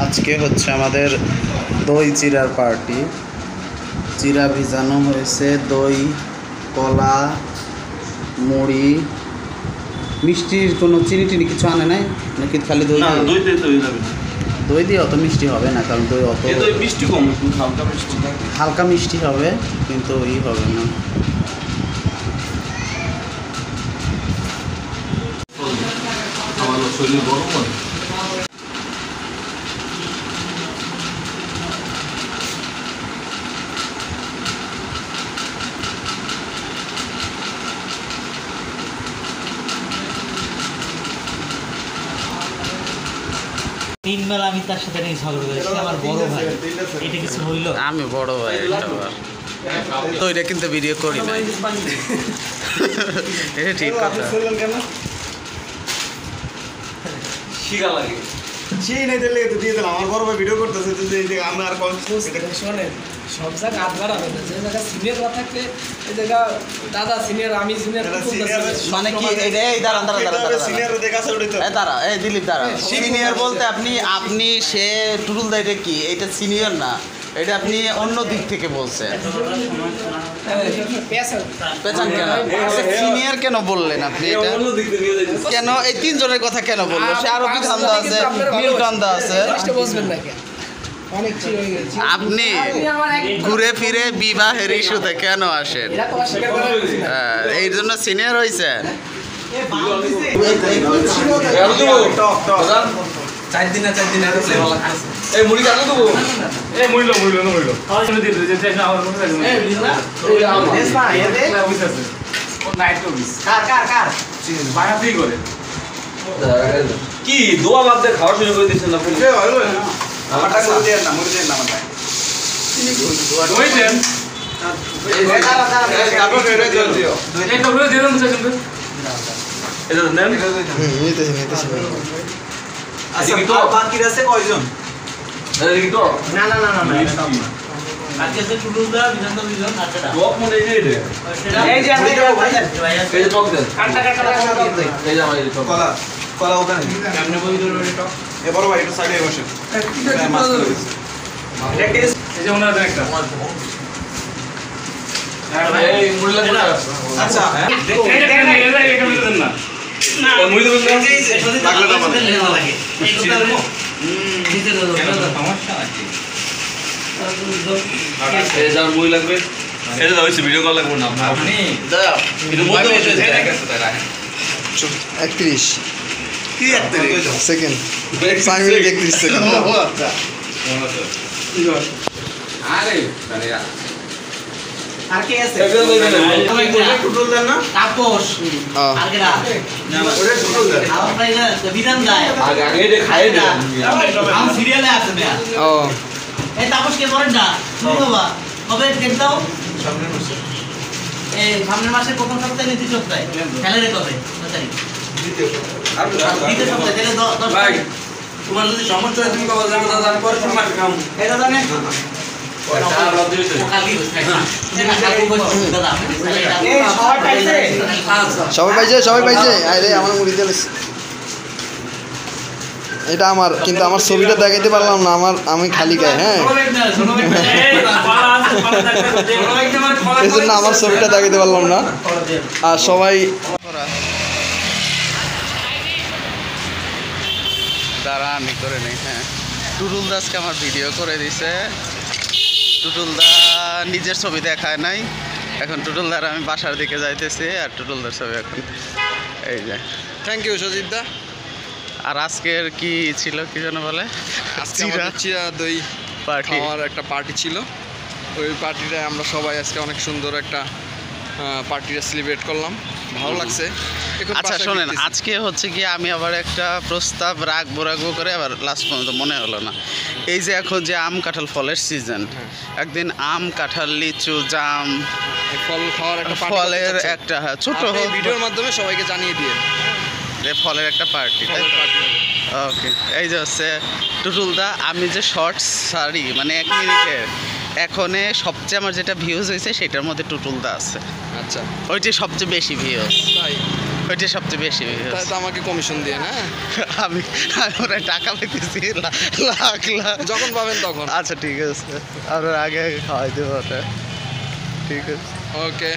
আজকে হচ্ছে আমাদের দই চিড়ার পার্টি। চিড়া ভিজানো হয়েছে, দই, কলা, মুড়ি, মিষ্টির কোনো চিনি টিনি কিছু আনে নাই নাকি? খালি দই? দই দিয়ে অত মিষ্টি হবে না, কারণ দই অত মিষ্টি কম, হালকা মিষ্টি, হালকা মিষ্টি হবে কিন্তু ই হবে না। আমার শরীর গরম হয়। তিনবেলা আমি তার সাথে নিয়ে ঝগড়া করেছি, আমার বড় ভাই। এটা কিছু হইল? আমি বড় ভাই তো এটা কিন্তু ভিডিও করি না, এটা ঠিক কথা। শিখা লাগে সেই নাই দিলে তো দিয়ে দিলাম। আমার বড় ভাই ভিডিও করতেছে যে আমি আর শোনেন, সব জায়গায় হাত বাড়াবে না। যে জায়গা সিনিয়র না থাকলে এই জায়গা দাদা সিনিয়র, আমি সিনিয়র, মানে কি এই দাঁড়ান সিনিয়র দেখা আছে ওটাই তো। দাঁড়া, এই দিলীপ দাঁড়া। সিনিয়র বলতে আপনি সে টুটুল দা, এটা কি? এটা সিনিয়র না, এটা আপনি অন্য দিক থেকে বলছেন। পেছান কেন? সিনিয়র কেন বললেন আপনি? এটা কেন এই তিনজনের কথা কেন বললো? সে আরো কি ধান্দা আছে, নীলকান্দা আছে। বুঝবেন না কেন? অনেক চির হয়ে গেছে। আপনি ঘুরে ফিরে বিবাহের ইস্যুতে কেন আসেন? এই জন্য সিনিয়র হয়েছেন। 4 দিন এই মুড়ি কাটলো দেবো। এই মুড়িলো কি দোয়া বাদ দিয়ে খাওয়া শুরু করে দিচ্ছেন না? আমারটা মুড়ি দেন না, মুড়ি দেন না আমারটা। বাকি আছে কয়জন? কলা ওখানে এবারও ভাই একটু সাইডে বসে। আচ্ছা মুড়ি লাগবে, এটা ভিডিও কল লাগবে না আপনার 31 কি 31 সেকেন্ড 5 মিনিট 31 সেকেন্ড। আরে আর কে আছে? টুটুল দেন না? তাপস আর কেডা? ওটা টুটুল দেন। আমার ভাই না বিধান যায় আগে এটা খাইয়ে দেন। আম সিরিয়ালে আছে মেয়া। ও এই তাপস কে করেন না? শুনো বাবা, কবে ডেট দাও? সামনের মাসে, এই সামনের মাসের প্রথম সপ্তাহে না দ্বিতীয় সপ্তাহে? ফেলে কবে? কত তারিখ? দ্বিতীয় সপ্তাহ। দ্বিতীয় সপ্তাহে তাহলে 10 ভাই তারিখ। তোমার যদি সমস্যা হয় তুমি কবে জানো দাদা, আমি পরে সময় খাম। এটা জানেন? চার রাত দিয়েছে। কালকে বসে এটা কালকে বসে দাদা। এই সবাই পাইছে? সবাই পাইছে আরে আমার মুড়ি দিল। এটা আমার, কিন্তু আমার ছবিটা দেখাইতে পারলাম না। আমি খালি গায়ে, হ্যাঁ, এই জন্য আমার ছবিটা দেখাইতে পারলাম না। আর সবাই দ্বারা আমি করে নিই। হ্যাঁ, টুটুল দাসকে আমার ভিডিও করে দিছে। টুটুল দা নিজের ছবি দেখায় নাই। এখন টুটুল দার আমি বাসার দিকে যাইতেছি, আর টুটুল দার ছবি এখন এই যে। থ্যাংক ইউ সজিত দা। আর আজকের কি ছিল, কি যেন বলে, চিরা দই পার্টি। আমার একটা পার্টি ছিল। ওই পার্টিটায় আমরা সবাই আজকে অনেক সুন্দর একটা পার্টিটা সেলিব্রেট করলাম, ভালো লাগছে। আচ্ছা শোনেন, আজকে হচ্ছে কি আমি আবার একটা প্রস্তাব রাখবো করে আবার লাস্ট পর্যন্ত মনে হলো না। এই যে এখন যে আম কাঁঠাল ফলের সিজন, একদিন আম কাঁঠাল লিচু জাম ফল খাওয়ার একটা ফলের একটা ছোট ভিডিওর মাধ্যমে সবাইকে জানিয়ে দিয়ে ফলের একটা পার্টি। ওকে, এই যে হচ্ছে টুটুল দা। আমি যে শর্টস সারি মানে 1 মিনিটের, এখনে সবচেয়ে আমার যেটা ভিউজ হয়েছে সেটার মধ্যে টুটুল দা আছে। আচ্ছা, ওইটাই সবচেয়ে বেশি ভিউজ। তাই ওইটা সবচেয়ে বেশি তাই তো আমাকে কমিশন দিয়ে না আমি ওরা টাকা পেতেছি লাখ লাখ যখন পাবেন তখন আচ্ছা ঠিক আছে আমরা আগে খাওয়াই দেবো ওটা ঠিক আছে ওকে